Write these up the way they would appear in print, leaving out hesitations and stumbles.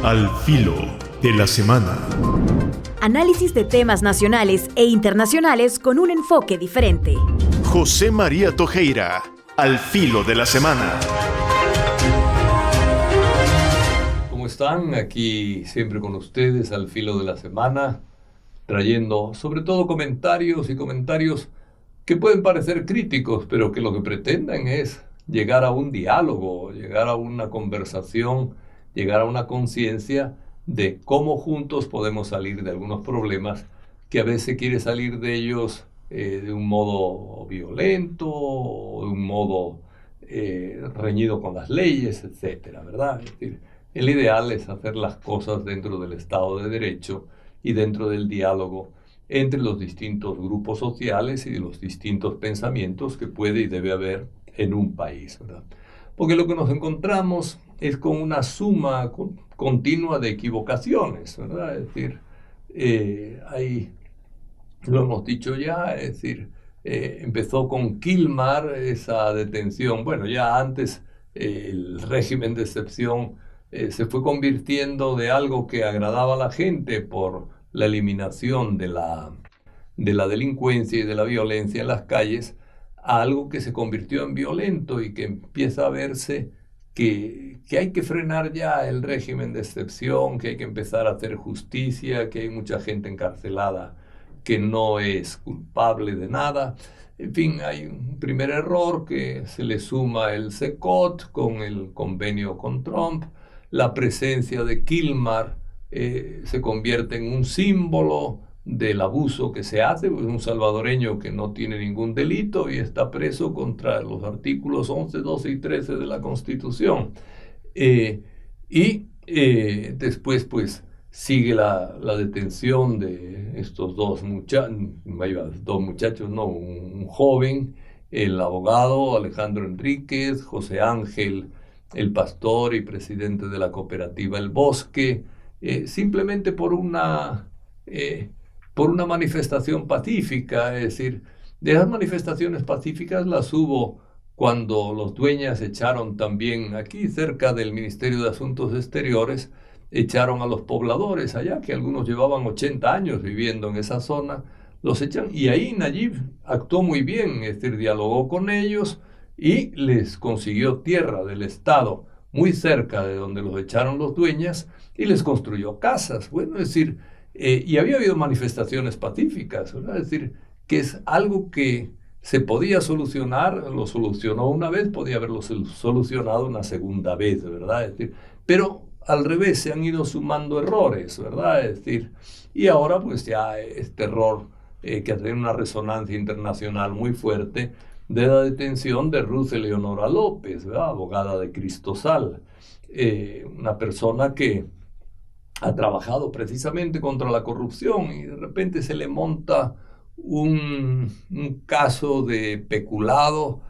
Al filo de la semana. Análisis de temas nacionales e internacionales con un enfoque diferente. José María Tojeira, al filo de la semana. ¿Cómo están? Aquí siempre con ustedes al filo de la semana, trayendo sobre todo comentarios que pueden parecer críticos, pero que lo que pretenden es llegar a un diálogo, llegar a una conversación, llegar a una conciencia de cómo juntos podemos salir de algunos problemas que a veces quiere salir de ellos de un modo violento o de un modo reñido con las leyes, etcétera, ¿verdad? Es decir, el ideal es hacer las cosas dentro del Estado de Derecho y dentro del diálogo entre los distintos grupos sociales y de los distintos pensamientos que puede y debe haber en un país, ¿verdad? Porque lo que nos encontramos es con una suma continua de equivocaciones, ¿verdad? Es decir, ahí lo hemos dicho ya, es decir, empezó con Kilmar esa detención. Bueno, ya antes el régimen de excepción se fue convirtiendo de algo que agradaba a la gente por la eliminación de la delincuencia y de la violencia en las calles, a algo que se convirtió en violento y que empieza a verse que hay que frenar ya el régimen de excepción, que hay que empezar a hacer justicia, que hay mucha gente encarcelada que no es culpable de nada. En fin, hay un primer error que se le suma el CECOT con el convenio con Trump. La presencia de Kilmar se convierte en un símbolo del abuso que se hace, pues un salvadoreño que no tiene ningún delito y está preso contra los artículos 11, 12 y 13 de la Constitución. Después, pues, sigue la detención de estos dos muchachos, no, un joven, el abogado Alejandro Enríquez, José Ángel, el pastor y presidente de la cooperativa El Bosque, simplemente por una manifestación pacífica. Es decir, de esas manifestaciones pacíficas las hubo cuando los dueñas echaron también aquí cerca del Ministerio de Asuntos Exteriores, echaron a los pobladores allá, que algunos llevaban 80 años viviendo en esa zona, los echan, y ahí Nayib actuó muy bien, es decir, dialogó con ellos y les consiguió tierra del Estado muy cerca de donde los echaron los dueñas y les construyó casas. Bueno, es decir, y había habido manifestaciones pacíficas, ¿verdad? Es decir, que es algo que se podía solucionar, lo solucionó una vez, podía haberlo solucionado una segunda vez, ¿verdad? Es decir, pero al revés, se han ido sumando errores, ¿verdad? Es decir, y ahora pues ya este error que ha tenido una resonancia internacional muy fuerte de la detención de Ruth Eleonora López, ¿verdad? Abogada de Cristosal, una persona que ha trabajado precisamente contra la corrupción y de repente se le monta un caso de peculado,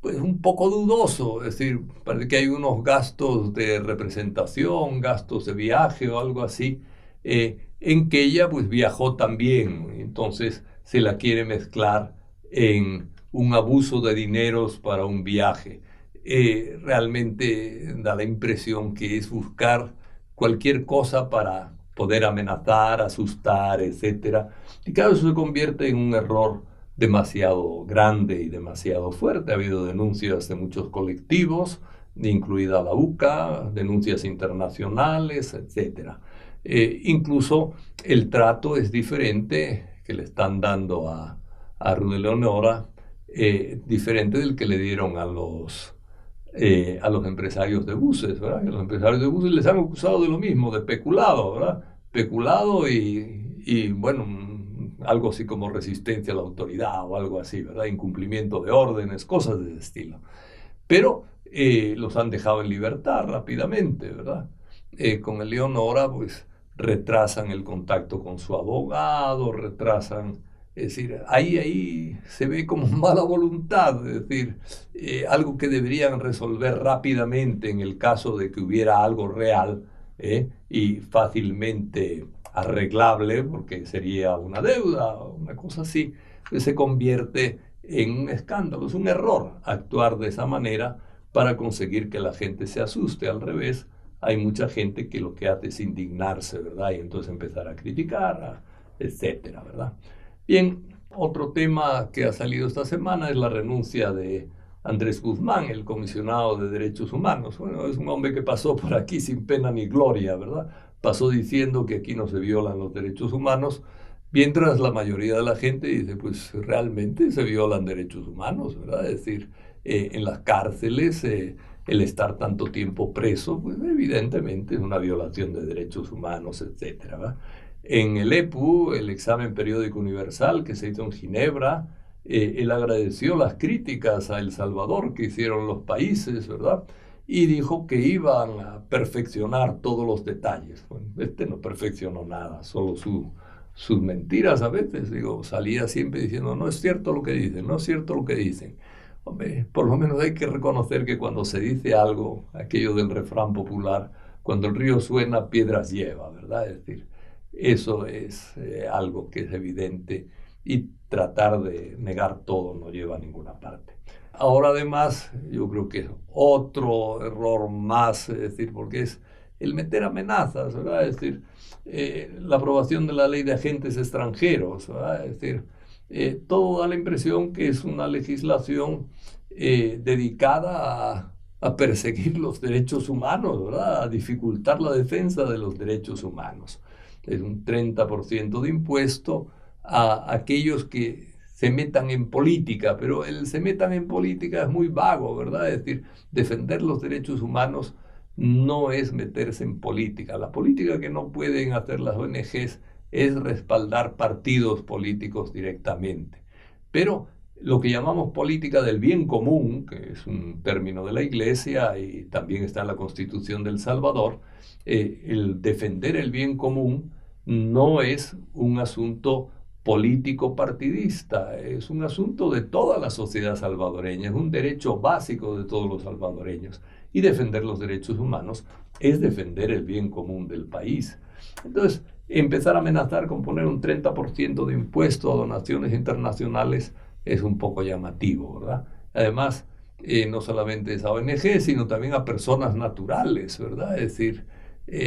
pues un poco dudoso. Es decir, parece que hay unos gastos de representación, gastos de viaje o algo así, en que ella pues viajó también. Entonces se la quiere mezclar en un abuso de dineros para un viaje. Realmente da la impresión que es buscar cualquier cosa para poder amenazar, asustar, etc. Y claro, eso se convierte en un error demasiado grande y demasiado fuerte. Ha habido denuncias de muchos colectivos, incluida la UCA, denuncias internacionales, etc. Incluso el trato es diferente que le están dando a Ruth Eleonora, diferente del que le dieron a los empresarios de buses, ¿verdad? Que los empresarios de buses les han acusado de lo mismo, de peculado, ¿verdad? Peculado y bueno, algo así como resistencia a la autoridad o algo así, ¿verdad? Incumplimiento de órdenes, cosas de ese estilo. Pero los han dejado en libertad rápidamente, ¿verdad? Con Eleonora, pues, retrasan el contacto con su abogado, es decir, ahí se ve como mala voluntad, es decir, algo que deberían resolver rápidamente en el caso de que hubiera algo real y fácilmente arreglable, porque sería una deuda o una cosa así, que se convierte en un escándalo. Es un error actuar de esa manera para conseguir que la gente se asuste. Al revés, hay mucha gente que lo que hace es indignarse, ¿verdad? Y entonces empezar a criticar, etcétera, ¿verdad? Bien, otro tema que ha salido esta semana es la renuncia de Andrés Guzmán, el comisionado de Derechos Humanos. Bueno, es un hombre que pasó por aquí sin pena ni gloria, ¿verdad? Pasó diciendo que aquí no se violan los derechos humanos, mientras la mayoría de la gente dice, pues realmente se violan derechos humanos, ¿verdad? Es decir, en las cárceles, el estar tanto tiempo preso, pues evidentemente es una violación de derechos humanos, etcétera, ¿verdad? En el EPU, el examen periódico universal que se hizo en Ginebra, él agradeció las críticas a El Salvador que hicieron los países, ¿verdad? Y dijo que iban a perfeccionar todos los detalles. Bueno, no perfeccionó nada, solo sus mentiras a veces. Digo, salía siempre diciendo, no es cierto lo que dicen, no es cierto lo que dicen. Hombre, por lo menos hay que reconocer que cuando se dice algo, aquello del refrán popular, cuando el río suena, piedras lleva, ¿verdad? Es decir, eso es algo que es evidente y tratar de negar todo no lleva a ninguna parte. Ahora además, yo creo que es otro error más, es decir, porque es el meter amenazas, ¿verdad? Es decir, la aprobación de la ley de agentes extranjeros, ¿verdad? Es decir, todo da la impresión que es una legislación dedicada a perseguir los derechos humanos, ¿verdad? A dificultar la defensa de los derechos humanos. Es un 30% de impuesto a aquellos que se metan en política, pero el se metan en política es muy vago, ¿verdad? Es decir, defender los derechos humanos no es meterse en política. La política que no pueden hacer las ONGs es respaldar partidos políticos directamente. Pero lo que llamamos política del bien común, que es un término de la Iglesia y también está en la Constitución de El Salvador, el defender el bien común no es un asunto político partidista, es un asunto de toda la sociedad salvadoreña, es un derecho básico de todos los salvadoreños. Y defender los derechos humanos es defender el bien común del país. Entonces, empezar a amenazar con poner un 30% de impuesto a donaciones internacionales es un poco llamativo, ¿verdad? Además, no solamente es a ONG, sino también a personas naturales, ¿verdad? Es decir,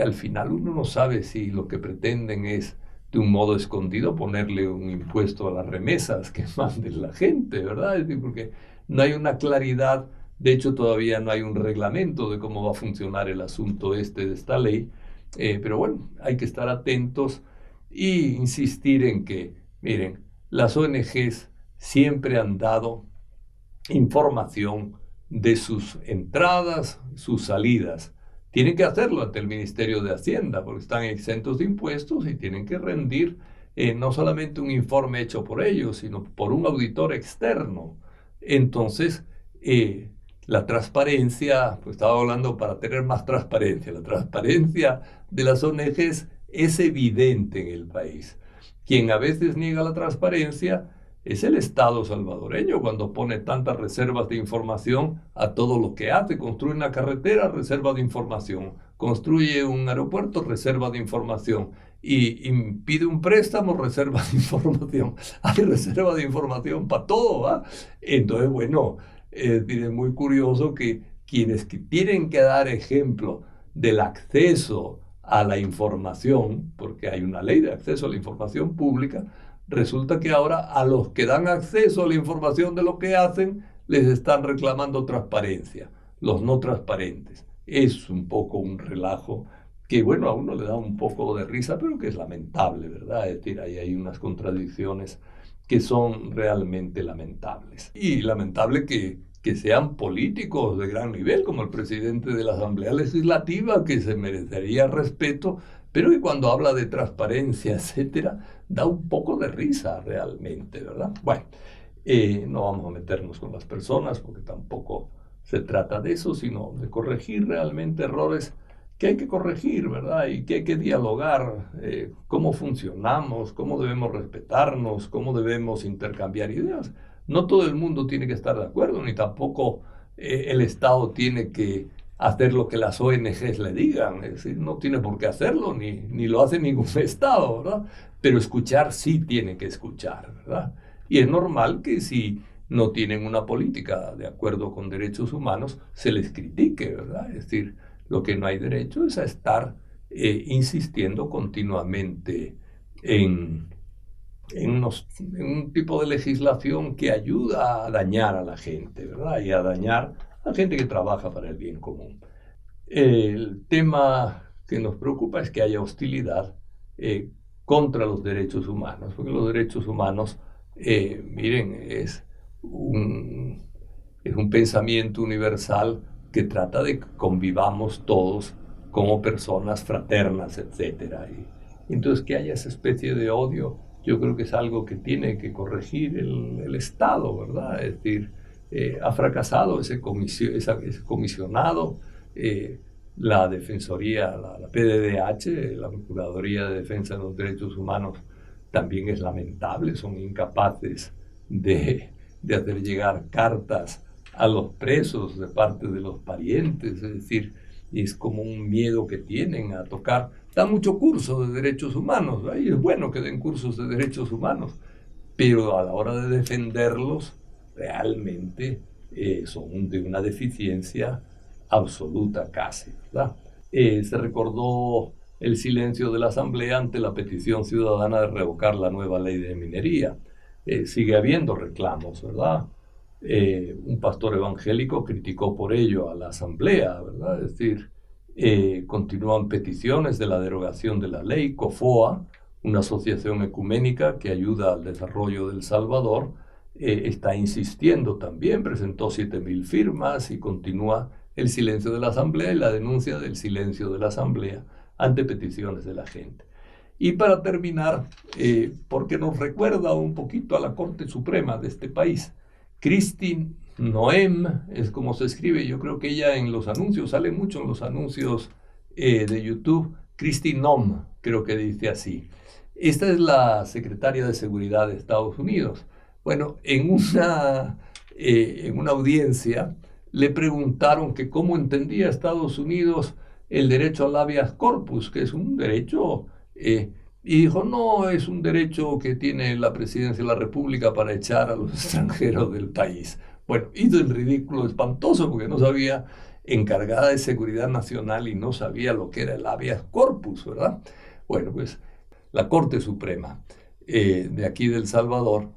al final uno no sabe si lo que pretenden es de un modo escondido ponerle un impuesto a las remesas que manden la gente, ¿verdad? Es decir, porque no hay una claridad, de hecho todavía no hay un reglamento de cómo va a funcionar el asunto de esta ley, pero bueno, hay que estar atentos e insistir en que, miren, las ONGs siempre han dado información de sus entradas, sus salidas. Tienen que hacerlo ante el Ministerio de Hacienda porque están exentos de impuestos y tienen que rendir no solamente un informe hecho por ellos, sino por un auditor externo. Entonces, la transparencia, pues estaba hablando para tener más transparencia, la transparencia de las ONGs es evidente en el país. Quien a veces niega la transparencia es el Estado salvadoreño cuando pone tantas reservas de información a todo lo que hace. Construye una carretera, reserva de información. Construye un aeropuerto, reserva de información. Y pide un préstamo, reserva de información. Hay reserva de información para todo, ¿va? Entonces, bueno, es muy curioso que quienes que tienen que dar ejemplo del acceso a la información, porque hay una ley de acceso a la información pública, resulta que ahora a los que dan acceso a la información de lo que hacen, les están reclamando transparencia, los no transparentes. Es un poco un relajo que, bueno, a uno le da un poco de risa, pero que es lamentable, ¿verdad? Es decir, ahí hay unas contradicciones que son realmente lamentables. Y lamentable que sean políticos de gran nivel, como el presidente de la Asamblea Legislativa, que se merecería respeto, pero que cuando habla de transparencia, etcétera, da un poco de risa realmente, ¿verdad? Bueno, no vamos a meternos con las personas porque tampoco se trata de eso, sino de corregir realmente errores que hay que corregir, ¿verdad? Y que hay que dialogar cómo funcionamos, cómo debemos respetarnos, cómo debemos intercambiar ideas. No todo el mundo tiene que estar de acuerdo, ni tampoco el Estado tiene que hacer lo que las ONGs le digan. Es decir, no tiene por qué hacerlo, ni lo hace ningún Estado, ¿verdad? Pero escuchar sí tiene que escuchar, ¿verdad? Y es normal que si no tienen una política de acuerdo con derechos humanos, se les critique, ¿verdad? Es decir, Lo que no hay derecho es a estar insistiendo continuamente en un tipo de legislación que ayuda a dañar a la gente, ¿verdad? Y a dañar a la gente que trabaja para el bien común. El tema que nos preocupa es que haya hostilidad contra los derechos humanos, porque los derechos humanos, miren, es un pensamiento universal que trata de que convivamos todos como personas fraternas, etc. Y entonces que haya esa especie de odio, yo creo que es algo que tiene que corregir el Estado, ¿verdad? Es decir, ha fracasado ese comisionado, la Defensoría, la PDDH, la Procuraduría de Defensa de los Derechos Humanos, también es lamentable, son incapaces de hacer llegar cartas a los presos de parte de los parientes, es decir, es como un miedo que tienen a tocar. Da mucho curso de derechos humanos, y es bueno que den cursos de derechos humanos, pero a la hora de defenderlos, realmente son de una deficiencia absoluta casi, ¿verdad? Se recordó el silencio de la Asamblea ante la petición ciudadana de revocar la nueva ley de minería. Sigue habiendo reclamos, ¿verdad? Un pastor evangélico criticó por ello a la Asamblea, ¿verdad? Es decir, continúan peticiones de la derogación de la ley. COFOA, una asociación ecuménica que ayuda al desarrollo de El Salvador, está insistiendo también, presentó 7,000 firmas y continúa el silencio de la Asamblea y la denuncia del silencio de la Asamblea ante peticiones de la gente. Y para terminar, porque nos recuerda un poquito a la Corte Suprema de este país, Kristi Noem, es como se escribe, yo creo que ella en los anuncios, sale mucho en los anuncios de YouTube, Kristi Noem, creo que dice así. Esta es la secretaria de Seguridad de Estados Unidos. Bueno, en una audiencia le preguntaron que cómo entendía Estados Unidos el derecho al habeas corpus, que es un derecho, y dijo, no, es un derecho que tiene la presidencia de la República para echar a los extranjeros del país. Bueno, hizo el ridículo espantoso porque no sabía, encargada de seguridad nacional, y no sabía lo que era el habeas corpus, ¿verdad? Bueno, pues la Corte Suprema de aquí de El Salvador,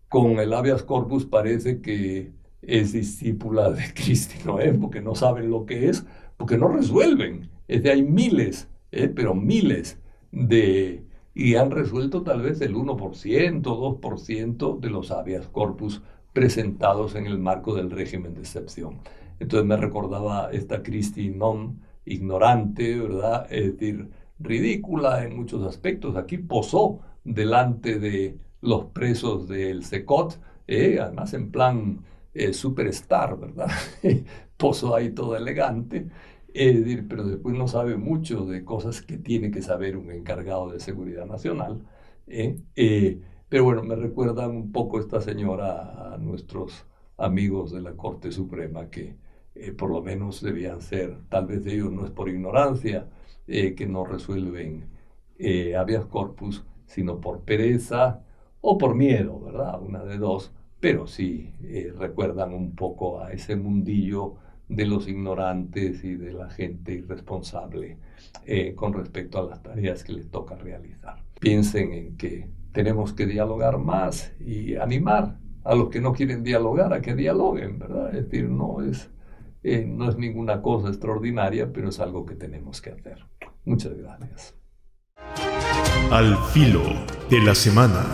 con el habeas corpus parece que es discípula de Kristi Noem, porque no saben lo que es, porque no resuelven. Es decir, hay miles, pero miles y han resuelto tal vez el 1%, 2% de los habeas corpus presentados en el marco del régimen de excepción. Entonces me recordaba esta Kristi Noem, ignorante, ¿verdad? Es decir, ridícula en muchos aspectos. Aquí posó delante de los presos del CECOT, además en plan superstar, ¿verdad? Posó ahí todo elegante, pero después no sabe mucho de cosas que tiene que saber un encargado de seguridad nacional. Pero bueno, me recuerda un poco esta señora a nuestros amigos de la Corte Suprema, que por lo menos debían ser, tal vez ellos no es por ignorancia, que no resuelven habeas corpus, sino por pereza o por miedo, ¿verdad? Una de dos, pero sí recuerdan un poco a ese mundillo de los ignorantes y de la gente irresponsable con respecto a las tareas que les toca realizar. Piensen en que tenemos que dialogar más y animar a los que no quieren dialogar a que dialoguen, ¿verdad? Es decir, no es ninguna cosa extraordinaria, pero es algo que tenemos que hacer. Muchas gracias. Al filo de la semana.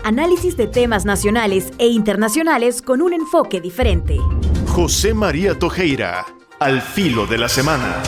Análisis de temas nacionales e internacionales con un enfoque diferente. José María Tojeira, al filo de la semana.